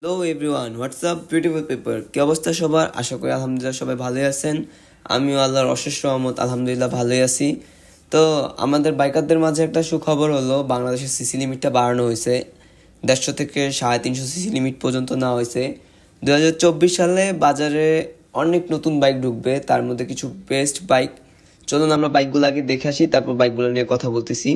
Hello everyone, WhatsApp beautiful paper, কি অবস্থা সবার? আশা করি আলহামদুলিল্লাহ সবাই ভালোই আছেন। আমিও আল্লাহর অশেষ রহমত আলহামদুলিল্লাহ ভালোই আছি। তো আমাদের বাইকারদের মাঝে একটা সুখবর হলো, বাংলাদেশের সিসি লিমিটটা বাড়ানো হয়েছে। 150 থেকে 350 সিসি লিমিট পর্যন্ত নেওয়া হয়েছে। 2024 সালে বাজারে অনেক নতুন বাইক ঢুকবে, তার মধ্যে কিছু বেস্ট বাইক। চলুন আমরা বাইকগুলো আগে দেখে আসি, তারপর বাইকগুলো নিয়ে কথা বলতেছি।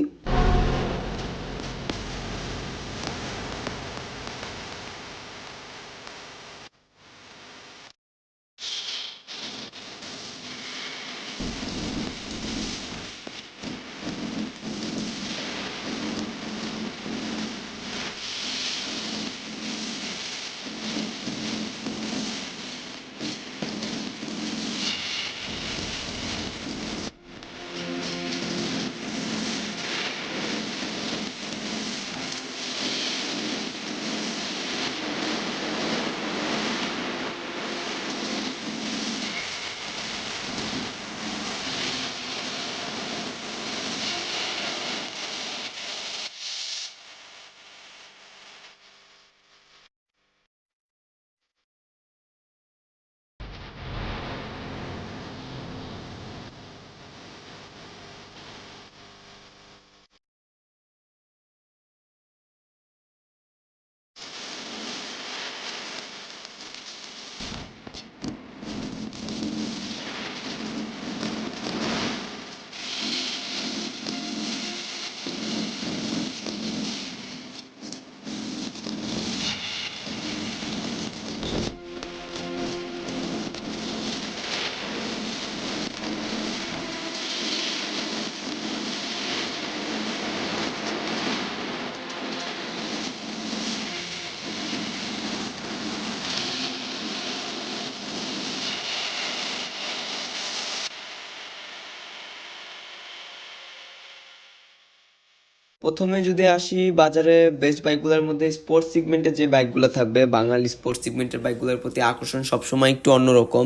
প্রথমে যদি আসি বাজারে বেস্ট বাইকগুলোর মধ্যে, স্পোর্টস সেগমেন্টের যে বাইকগুলো থাকবে, বাঙালি স্পোর্টস সেগমেন্টের বাইকগুলোর প্রতি আকর্ষণ সবসময় একটু অন্যরকম।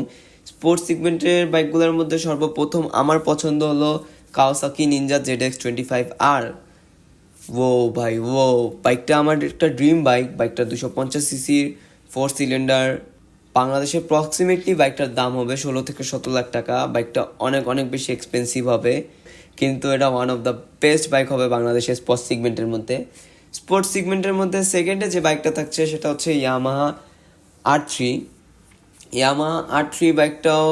স্পোর্টস সেগমেন্টের বাইকগুলোর মধ্যে সর্বপ্রথম আমার পছন্দ হলো কাওয়াসাকি নিনজা ZX25R। ও ভাই, ও বাইকটা আমার একটা ড্রিম বাইক। বাইকটা 250 সিসির 4 সিলিন্ডার। বাংলাদেশে প্রক্সিমেটলি বাইকটার দাম হবে 16 থেকে 17 লাখ টাকা। বাইকটা অনেক অনেক বেশি এক্সপেন্সিভ হবে, কিন্তু এটা one of the best bike হবে বাংলাদেশের স্পোর্টস সেগমেন্টের মধ্যে। স্পোর্টস সেগমেন্টের মধ্যে সেকেন্ডে যে বাইকটা থাকছে সেটা হচ্ছে ইয়ামাহা R3। ইয়ামাহা R3 বাইকটাও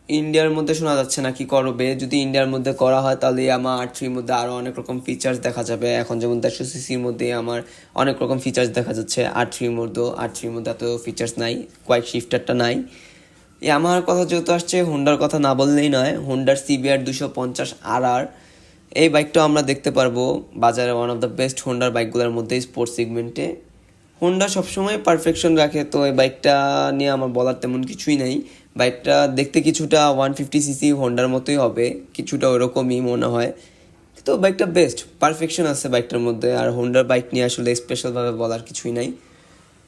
ইন্ডিয়ার মধ্যে শোনা যাচ্ছে না কি করবে। যদি ইন্ডিয়ার মধ্যে করা হয় তাহলে ইয়ামাহা R3-র মধ্যে আরও অনেক রকম ফিচার্স দেখা যাবে। এখন যেমন 150 সিসির মধ্যে আমার অনেক রকম ফিচার্স দেখা যাচ্ছে, আর থ্রির মধ্যে এত ফিচার্স নাই, কোয়াইক শিফটারটা নাই। ইয়ামাহার কথা যেহেতু আসছে, হোন্ডার কথা না বললেই নয়। হোন্ডার CBR 250RR, এই বাইকটাও আমরা দেখতে পারবো বাজারে ওয়ান অফ দ্য বেস্ট হোন্ডার বাইকগুলোর মধ্যে স্পোর্টস সেগমেন্টে। হোন্ডা সবসময় পারফেকশন রাখে, তো এই বাইকটা নিয়ে আমার বলার তেমন কিছুই নাই। বাইকটা দেখতে কিছুটা 150 সিসি হোন্ডার মতোই হবে, কিছুটা ওরকমই মনে হয়। তো বাইকটা বেস্ট, পারফেকশন আছে বাইকটার মধ্যে। আর হোন্ডার বাইক নিয়ে আসলে স্পেশালভাবে বলার কিছুই নাই।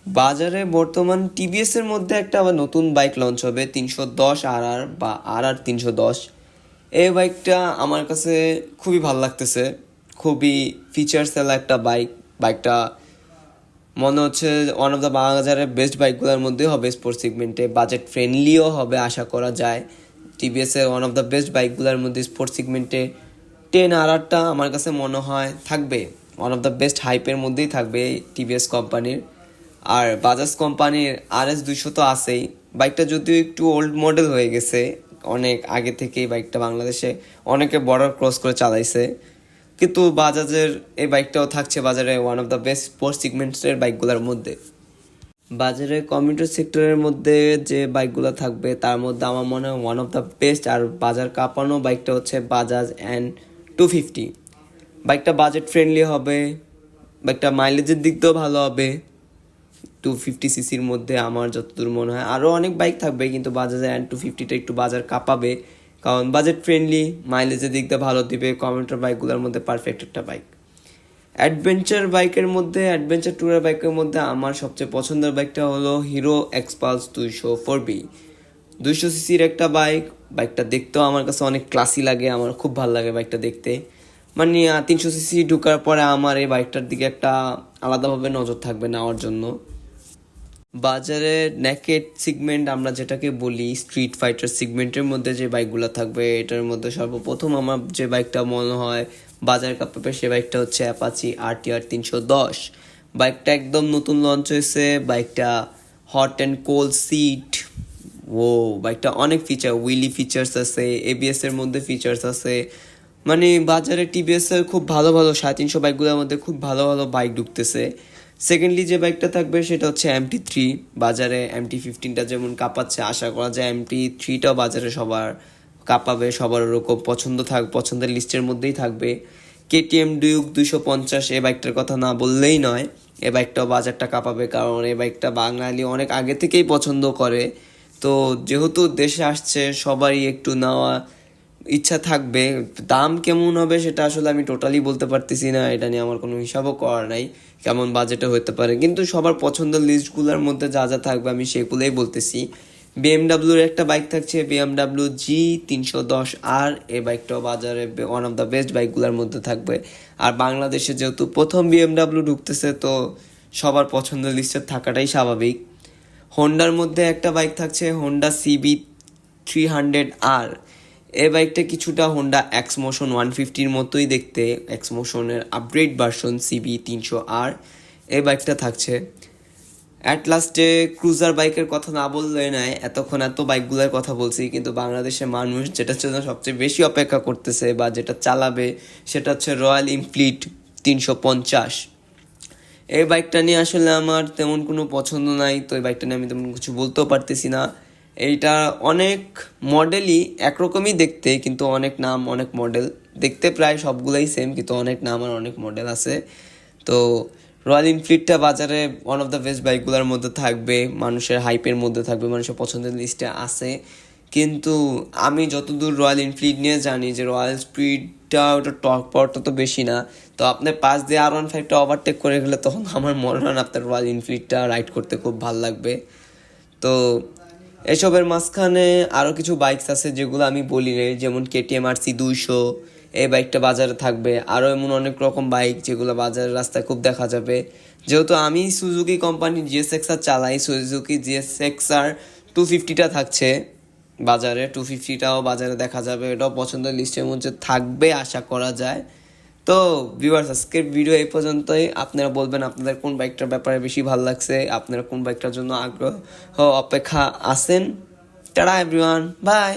বাজারে বর্তমান টিভিএস এর মধ্যে একটা আবার নতুন বাইক লঞ্চ হবে, 310RR বা RR 310। এই বাইকটা আমার কাছে খুবই ভালো লাগতেছে, খুবই ফিচার্স এলা একটা বাইক। বাইকটা মনে হচ্ছে ওয়ান অফ দ্য বাজারের বেস্ট বাইকগুলোর মধ্যে হবে স্পোর্টস সেগমেন্টে। বাজেট ফ্রেন্ডলিও হবে আশা করা যায়। টিভিএস এর ওয়ান অফ দ্য বেস্ট বাইকগুলোর মধ্যে স্পোর্টস সেগমেন্টে 10RRটা আমার কাছে মনে হয় থাকবে, ওয়ান অফ দ্য বেস্ট হাইপের মধ্যেই থাকবে টিভিএস কোম্পানির। আর বাজাজ কোম্পানির RS 200 তো আছেই। বাইকটা যদিও একটু ওল্ড মডেল হয়ে গেছে, অনেক আগে থেকেই বাইকটা বাংলাদেশে অনেকে বর্ডার ক্রস করে চালাইছে, কিন্তু বাজাজের এই বাইকটাও থাকছে বাজারে one of the best sports সেগমেন্টের বাইকগুলোর মধ্যে। বাজারে কমিউটার সেক্টরের মধ্যে যে বাইকগুলো থাকবে তার মধ্যে আমার মনে হয় ওয়ান অফ দ্য বেস্ট আর বাজার কাঁপানো বাইকটা হচ্ছে বাজাজ N250। বাইকটা বাজেট ফ্রেন্ডলি হবে, বাইকটা মাইলেজের দিক দিয়েও ভালো হবে। 250 সিসির মধ্যে আমার যতদূর মনে হয় আরও অনেক বাইক থাকবে, কিন্তু বাজাজের N250টা একটু বাজার কাঁপাবে, কারণ বাজেট ফ্রেন্ডলি, মাইলেজের দিক দিয়ে ভালো দিবে। কমিউটার বাইকগুলোর মধ্যে পারফেক্ট একটা বাইক। অ্যাডভেঞ্চার ট্যুরের বাইকের মধ্যে আমার সবচেয়ে পছন্দের বাইকটা হলো হিরো এক্সপালস 200 4B। 200 সিসির একটা বাইক। বাইকটা দেখতেও আমার কাছে অনেক ক্লাসি লাগে, আমার খুব ভালো লাগে বাইকটা দেখতে। মানে 300 সিসি ঢুকার পরে আমার এই বাইকটার দিকে একটা আলাদাভাবে নজর থাকবে নেওয়ার জন্য। বাজারে নেকেড সিগমেন্ট আমরা যেটাকে বলি স্ট্রিট ফাইটার সিগমেন্টের মধ্যে যে বাইকগুলো থাকবে, এটার মধ্যে সর্বপ্রথম আমার যে বাইকটা মনে হয় বাজার কাঁপাবে সে বাইকটা হচ্ছে অ্যাপাচি RTR 310। বাইকটা একদম নতুন লঞ্চ হয়েছে, বাইকটা হট অ্যান্ড কোল্ড সিট, ও বাইকটা অনেক ফিচার, উইলি ফিচার্স আছে, ABS এর মধ্যে ফিচার্স আছে। মানে বাজারে TVS এর খুব ভালো ভালো 350 বাইকগুলোর মধ্যে খুব ভালো ভালো বাইক ঢুকতেছে। সেকেন্ডলি যে বাইকটা থাকবে সেটা হচ্ছে MT3। বাজারে MT15টা যেমন কাঁপাচ্ছে, আশা করা যায় MT3টাও বাজারে সবার কাঁপাবে, সবার ওরকম পছন্দের লিস্টের মধ্যেই থাকবে। KTM ডিউক 250, এই বাইকটার কথা না বললেই নয়, এই বাইকটাও বাজারটা কাঁপাবে, কারণ এই বাইকটা বাঙালি অনেক আগে থেকেই পছন্দ করে। তো যেহেতু দেশে আসছে সবারই একটু নেওয়া ইচ্ছা থাকবে। দাম কেমন হবে সেটা আসলে আমি টোটালি বলতে পারতেছি না, এটা নিয়ে আমার কোনো হিসাবও করা নাই কেমন বাজেটে হতে পারে, কিন্তু সবার পছন্দের লিস্টগুলোর মধ্যে যা যা থাকবে আমি সেগুলোই বলতেছি। BMWর একটা বাইক থাকছে BMW G310R, এই বাইকটাও বাজারে ওয়ান অফ দ্য বেস্ট বাইকগুলোর মধ্যে থাকবে। আর বাংলাদেশে যেহেতু প্রথম BMW ঢুকতেছে, তো সবার পছন্দের লিস্টে থাকাটাই স্বাভাবিক। হোন্ডার মধ্যে একটা বাইক থাকছে হোন্ডা CB300R। এই বাইকটা কিছুটা হোন্ডা এক্সমোশন 150-র মতোই দেখতে, এক্সমোশনের আপগ্রেড ভার্সন CB300R এই বাইকটা থাকছে। অ্যাট লাস্টে ক্রুজার বাইকের কথা না বললে নাই, এতক্ষণ এত বাইকগুলোর কথা বলছি, কিন্তু বাংলাদেশের মানুষ যেটার জন্য সবচেয়ে বেশি অপেক্ষা করতেছে বা যেটা চালাবে সেটা হচ্ছে রয়্যাল এনফিল্ড 350। এই বাইকটা নিয়ে আসলে আমার তেমন কোনো পছন্দ নাই, তো এই বাইকটা নিয়ে আমি তেমন কিছু বলতেও পারতেছি না। এইটা অনেক মডেলই একরকমই দেখতে, কিন্তু অনেক নাম অনেক মডেল, দেখতে প্রায় সবগুলাই সেম, কিন্তু অনেক নাম আর অনেক মডেল আছে। তো রয়্যাল এনফিল্ডটা বাজারে ওয়ান অফ দ্য বেস্ট বাইকগুলোর মধ্যে থাকবে, মানুষের হাইপের মধ্যে থাকবে, মানুষের পছন্দের লিস্টে আছে। কিন্তু আমি যতদূর রয়্যাল এনফিল্ড নিয়ে জানি যে রয়্যাল স্পিডটা ওটা টর্ক পাওয়ারটা তো বেশি না, তো আপনার পাশ দিয়ে R15টা ওভারটেক করে গেলে তখন আমার মনে হয় না আপনার রয়্যাল এনফিল্ডটা রাইড করতে খুব ভালো লাগবে। তো এসবের মাঝখানে আরও কিছু বাইকস আছে যেগুলো আমি বলি নাই, যেমন KTM RC200, এই বাইকটা বাজারে থাকবে। আরও এমন অনেক রকম বাইক যেগুলো বাজারের রাস্তায় খুব দেখা যাবে। যেহেতু আমি সুজুকি কোম্পানির GSX-R চালাই, সুজুকি GSX-R 250টা থাকছে বাজারে, 250টাও বাজারে দেখা যাবে, এটাও পছন্দের লিস্টের মধ্যে থাকবে আশা করা যায়। তো ভিউয়ার্স, আজকের ভিডিও এই পর্যন্তই। আপনারা বলবেন আপনাদের কোন বাইকটার ব্যাপারে বেশি ভালো লাগছে, আপনারা কোন বাইকটার জন্য আগ্রহ অপেক্ষা আছেন। Tata everyone, by.